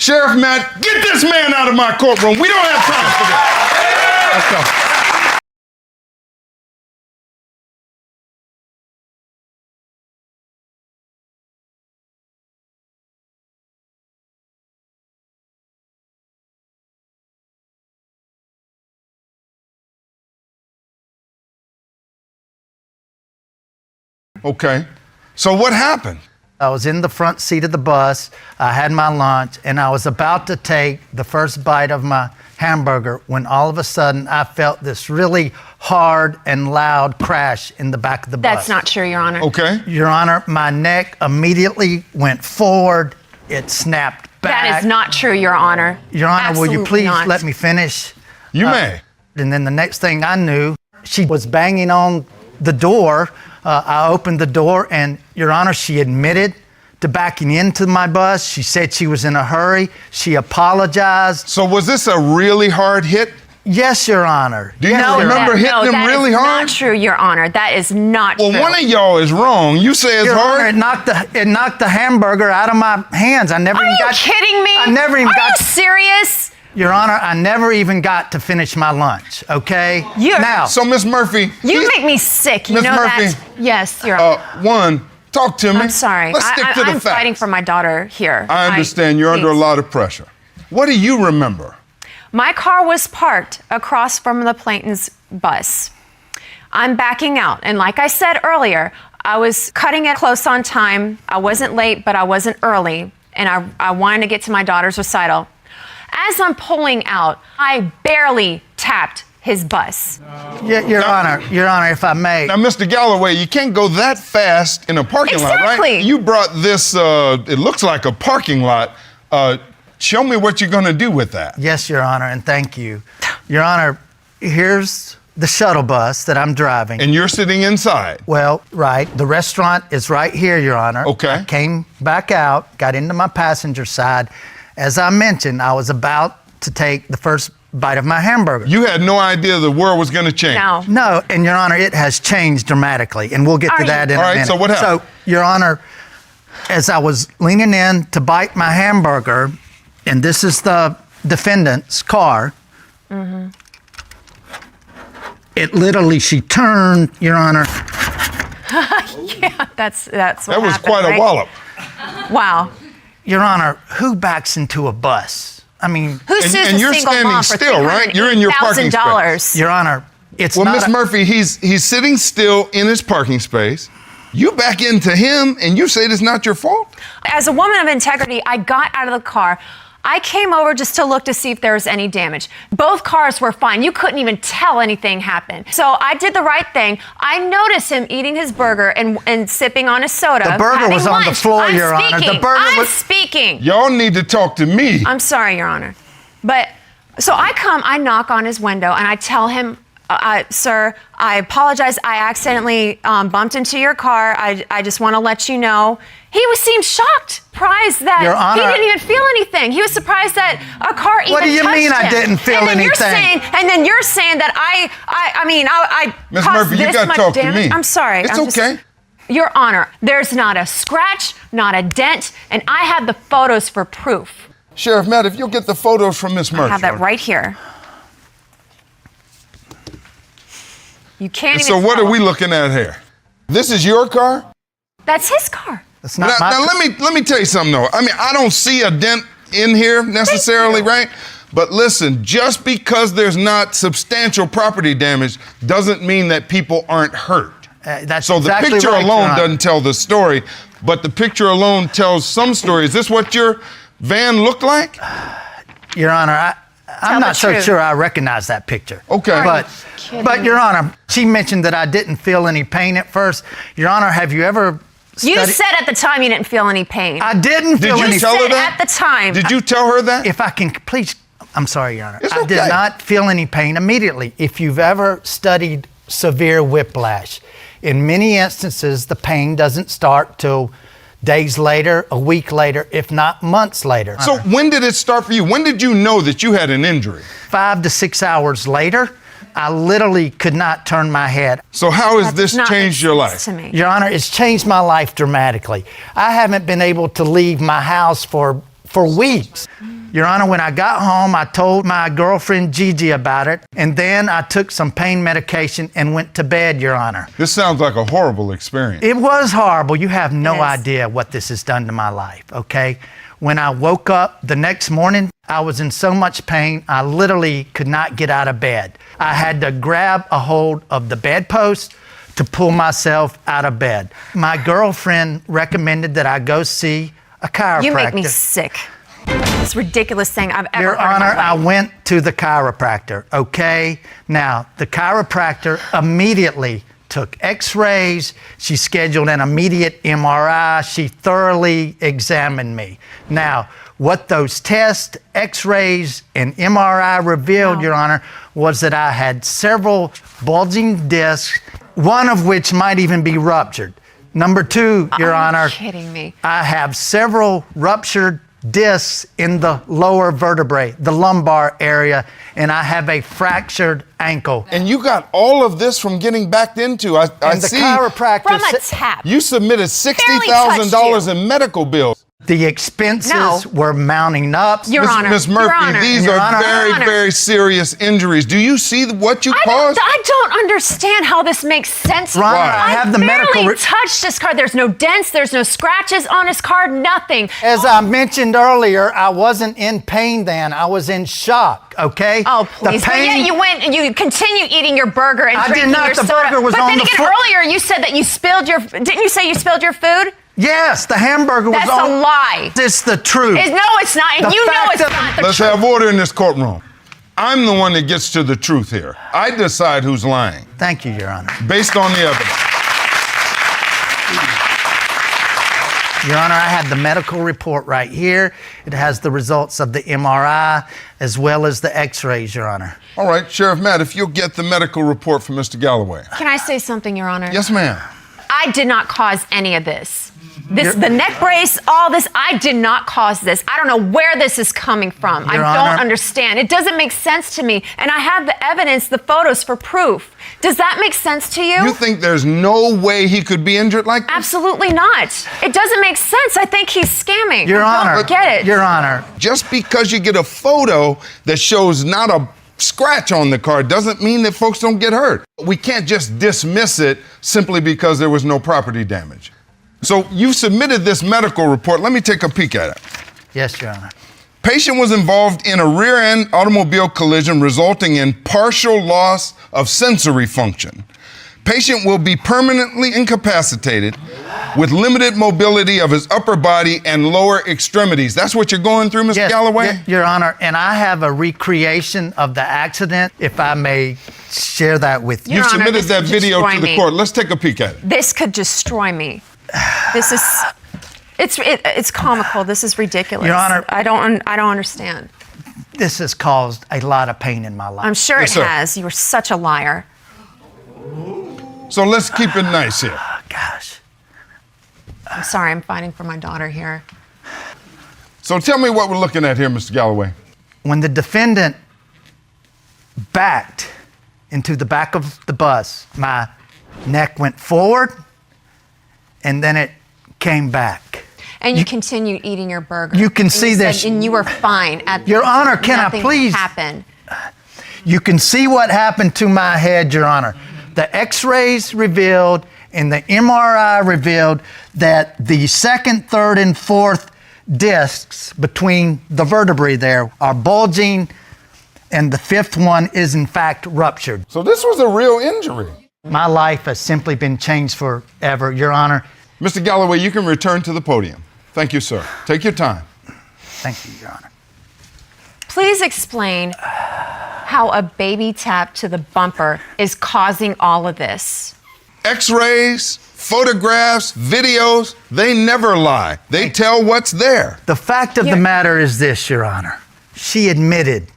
Sheriff Matt, get this man out of my courtroom. We don't have time for this. Let's go. Okay. So what happened? I was in the front seat of the bus. I had my lunch, and I was about to take the first bite of my hamburger when all of a sudden I felt this really hard and loud crash in the back of the bus. That's not true, Your Honor. Okay. Your Honor, my neck immediately went forward. It snapped back. That is not true, Your Honor. Your Honor, will you Absolutely please not. let me finish? You may. And then the next thing I knew, she was banging on the door. I opened the door, and Your Honor, she admitted to backing into my bus. She said she was in a hurry. She apologized. So was this a really hard hit? Yes, Your Honor. Do you Yes, Your remember Honor. hitting him really That hard? is not true, Your Honor. That is not Well, true. one of y'all is wrong. You say it's Your hard. Honor, it knocked the hamburger out of my hands. I never Are even you got. kidding me? I never even Are got. you serious? Your Honor, I never even got to finish my lunch. Okay. You're- Now. So, Miss Murphy. You make me sick. You Miss know Murphy, that? Yes, Your Honor. One, talk to me. I'm sorry. Let's stick to the I'm facts. fighting for my daughter here. I understand you're under a please. lot of pressure. What do you remember? My car was parked across from the Plainton's bus. I'm backing out. And like I said earlier, I was cutting it close on time. I wasn't late, but I wasn't early. And I wanted to get to my daughter's recital. As I'm pulling out, I barely tapped his bus. Your Honor, if I may. Now, Mr. Galloway, you can't go that fast in a parking lot, right? Exactly. You brought this, it looks like a parking lot. Show me what you're going to do with that. Yes, Your Honor, and thank you. Your Honor, here's the shuttle bus that I'm driving. And you're sitting inside. Well, right. The restaurant is right here, Your Honor. Okay. I came back out, got into my passenger side. As I mentioned, I was about to take the first bite of my hamburger. You had no idea the world was going to change. Now, No, and Your Honor, it has changed dramatically, and we'll get to that in All a right, minute. so what happened? So, Your Honor, as I was leaning in to bite my hamburger, and this is the defendant's car, it literally, she turned, Your Honor. yeah, that's what That was happened, quite right? a wallop. Wow. Your Honor, who backs into a bus? I mean, Who sues and a you're single standing mom for still, right? You're in your parking $380,000? Your Honor, it's Well, not Miss Murphy, he's sitting still in his parking space. You back into him, and you say it's not your fault? As a woman of integrity, I got out of the car. I came over just to look to see if there was any damage. Both cars were fine. You couldn't even tell anything happened. So I did the right thing. I noticed him eating his burger and sipping on his soda. The burger having was on the lunch. floor, I'm Your Honor. The speaking. burger I'm was- speaking. Y'all need to talk to me. I'm sorry, Your Honor. But so I knock on his window and I tell him, sir, I apologize. I accidentally bumped into your car. I just want to let you know. He seemed shocked, surprised that Your Honor, he didn't even feel anything. He was surprised that a car even What do you touched mean I him. didn't feel and then anything? And then you're saying that I Miss caused Murphy, you this gotta much talk to damage? me. I'm sorry. It's I'm just- okay. Your Honor, there's not a scratch, not a dent, and I have the photos for proof. Sheriff Matt, if you'll get the photos from Miss Murphy. I have that right here. You can't So even what tell. are we looking at here? This is your car? That's his car. That's not my. Now let me tell you something though. I mean, I don't see a dent in here necessarily, right? But listen, just because there's not substantial property damage doesn't mean that people aren't hurt. That's So the exactly picture right, Your alone Honor. doesn't tell the story, but the picture alone tells some story. Is this what your van looked like? Your Honor, I'm the not so truth. sure I recognize that picture. Okay. But Your Honor, she mentioned that I didn't feel any pain at first. Your Honor, have you ever You studied? said at the time you didn't feel any pain. I didn't feel you any tell her said that? at the time. Did you tell her that? If I can please, I'm sorry, Your Honor. It's I did okay. not feel any pain immediately. If you've ever studied severe whiplash, in many instances, the pain doesn't start till days later, a week later, if not months later. So when did it start for you? When did you know that you had an injury? 5 to 6 hours later, I literally could not turn my head. So how has That this does not changed make your sense life? To me. Your Honor, it's changed my life dramatically. I haven't been able to leave my house for for weeks. Your Honor, when I got home, I told my girlfriend Gigi about it, and then I took some pain medication and went to bed, Your Honor. This sounds like a horrible experience. It was horrible. You have no It is. idea what this has done to my life, okay? When I woke up the next morning, I was in so much pain, I literally could not get out of bed. I had to grab a hold of the bedpost to pull myself out of bed. My girlfriend recommended that I go see a chiropractor. You make me sick. This ridiculous thing I've ever Your heard in my Honor, I life. went to the chiropractor, okay? Now, the chiropractor immediately took x-rays. She scheduled an immediate MRI. She thoroughly examined me. Now, what those tests, x-rays, and MRI revealed, Wow. Your Honor, was that I had several bulging discs, one of which might even be ruptured. Number two, Your Are you Honor, kidding me? I have several ruptured discs in the lower vertebrae, the lumbar area, and I have a fractured ankle. And you got all of this from getting backed into. I And the see chiropractor From a said tap. you submitted $60,000 in medical bills. the expenses No. were mounting up. Your Honor. Miss Your Murphy, Honor. these Your are Honor. very, Your Honor. very serious injuries. Do you see what you caused? I don't understand how this makes sense. Ron, Why? I have the barely medical touched this car. There's no dents. There's no scratches on his car. Nothing. As I mentioned earlier, I wasn't in pain then. I was in shock, okay? Oh, please. The But pain, yet you went and you continue eating your burger and I did drinking not. your The soda. burger was but on then the again, floor. earlier you said that you spilled your. Didn't you say you spilled your food? yes, the hamburger That's was on. a lie. It's the truth. No, it's not. And The you know fact it's of- not the Let's truth. have order in this courtroom. I'm the one that gets to the truth here. I decide who's lying Thank you, Your Honor. based on the evidence. Your Honor, I have the medical report right here. It has the results of the MRI as well as the x-rays, Your Honor. All right, Sheriff Matt, if you'll get the medical report from Mr. Galloway. Can I say something, Your Honor? Yes, ma'am. I did not cause any of this. The neck brace, all this, I did not cause this. I don't know where this is coming from. I Your don't Honor. understand. It doesn't make sense to me. And I have the evidence, the photos for proof. Does that make sense to you? You think there's no way he could be injured like this? Absolutely not. It doesn't make sense. I think he's scamming. Your I Honor. don't get it. Your Honor. Just because you get a photo that shows not a scratch on the car doesn't mean that folks don't get hurt. We can't just dismiss it simply because there was no property damage. So you submitted this medical report. Let me take a peek at it. Yes, Your Honor. Patient was involved in a rear-end automobile collision resulting in partial loss of sensory function. Patient will be permanently incapacitated with limited mobility of his upper body and lower extremities. That's what you're going through, Mr. Yes, Galloway? Your Honor, and I have a recreation of the accident, if I may share that with you. You Your Honor, submitted this that could video destroy to the me. court. Let's take a peek at it. This could destroy me. This is, it's comical. This is ridiculous. Your Honor. I don't understand. This has caused a lot of pain in my life. I'm sure Yes, it sir. has. You were such a liar. So let's keep it nice here. Gosh. I'm sorry. I'm fighting for my daughter here. So tell me what we're looking at here, Mr. Galloway. When the defendant backed into the back of the bus, my neck went forward and then it came back. And you continued eating your burger. You can And see said- this. And you were fine. Your Honor, can I nothing please- happened. You can see what happened to my head, Your Honor. The x-rays revealed and the MRI revealed that the second, third, and fourth discs between the vertebrae there are bulging, and the fifth one is in fact ruptured. So this was a real injury. My life has simply been changed forever, Your Honor. Mr. Galloway, you can return to the podium. Thank you, sir. Take your time. Thank you, Your Honor. Please explain how a baby tap to the bumper is causing all of this. X-rays, photographs, videos, they never lie. They tell what's there. The fact of the You're- matter is this, Your Honor. She admitted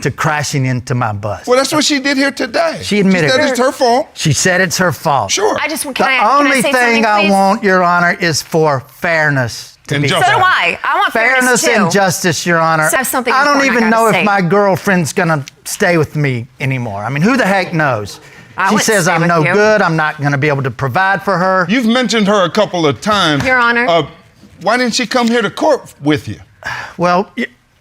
to crashing into my bus. Well, that's what she did here today. She admitted. She said it's her fault. She said it's her fault. Sure. I just The can I only say thing something, I please? want, Your Honor, is for fairness to And be justice. So do I. I want Fairness too. and justice, Your Honor. So I have something I don't important I even gotta know say. if my girlfriend's gonna stay with me anymore. I mean, who the heck knows? I She wouldn't says stay I'm with no you. good. I'm not gonna be able to provide for her. You've mentioned her a couple of times. Your Honor. Why didn't she come here to court with you? Well,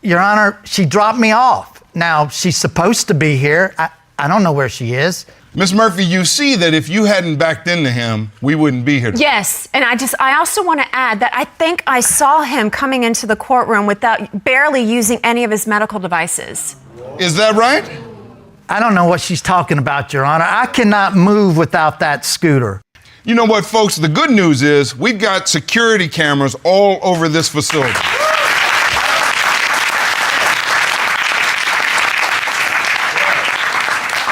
Your Honor, she dropped me off. Now, she's supposed to be here. I don't know where she is. Miss Murphy, you see that if you hadn't backed into him, we wouldn't be here today. Yes, and I also want to add that I think I saw him coming into the courtroom without barely using any of his medical devices. Is that right? I don't know what she's talking about, Your Honor. I cannot move without that scooter. You know what, folks? The good news is we've got security cameras all over this facility.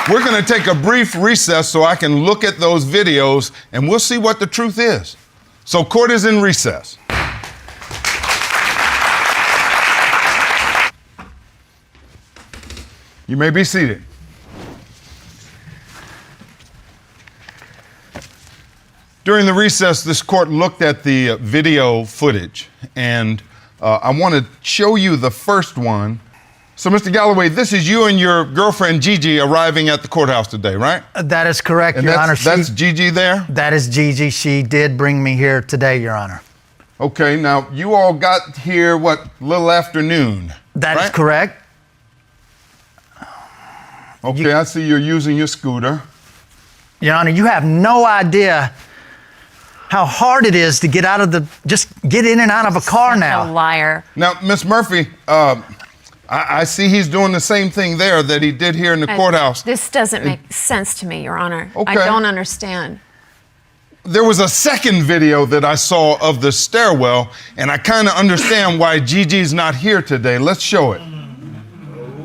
We're going to take a brief recess so I can look at those videos and we'll see what the truth is. So, court is in recess. You may be seated. During the recess, this court looked at the video footage, and I want to show you the first one. So, Mr. Galloway, this is you and your girlfriend Gigi arriving at the courthouse today, right? That is correct, And Your Honor. that's Gigi there? That is Gigi. She did bring me here today, Your Honor. Okay, now you all got here, what, little afternoon? That is right? correct. Okay, I see you're using your scooter. Your Honor, you have no idea how hard it is to get get in and out of a car A now. liar. Now, Miss Murphy, I see he's doing the same thing there that he did here in the courthouse. This doesn't make sense to me, Your Honor. Okay. I don't understand. There was a second video that I saw of the stairwell, and I kind of understand why Gigi's not here today. Let's show it.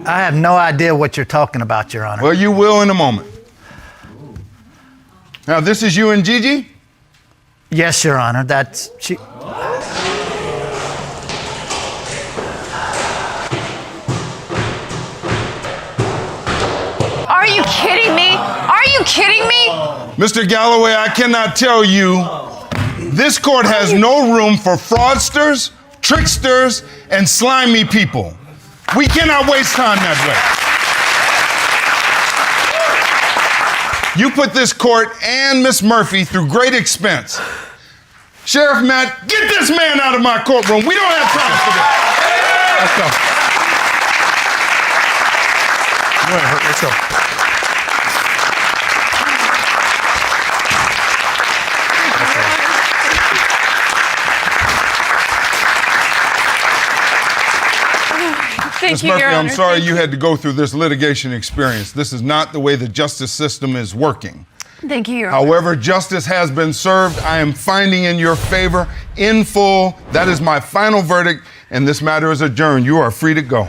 I have no idea what you're talking about, Your Honor. Well, you will in a moment. Now, this is you and Gigi? Yes, Your Honor. That's she. Are you kidding me? Are you kidding me? Mr. Galloway, I cannot tell you, this court has no room for fraudsters, tricksters, and slimy people. We cannot waste time that way. You put this court and Miss Murphy through great expense. Sheriff Matt, get this man out of my courtroom. We don't have time for this. Let's go. Go ahead, Hurt. Let's go. Thank Ms. you, Murphy, Your I'm Honor. sorry Thank you had to go through this litigation experience. This is not the way the justice system is working. Thank you, Your Honor. However, justice has been served. I am finding in your favor in full. That is my final verdict, and this matter is adjourned. You are free to go.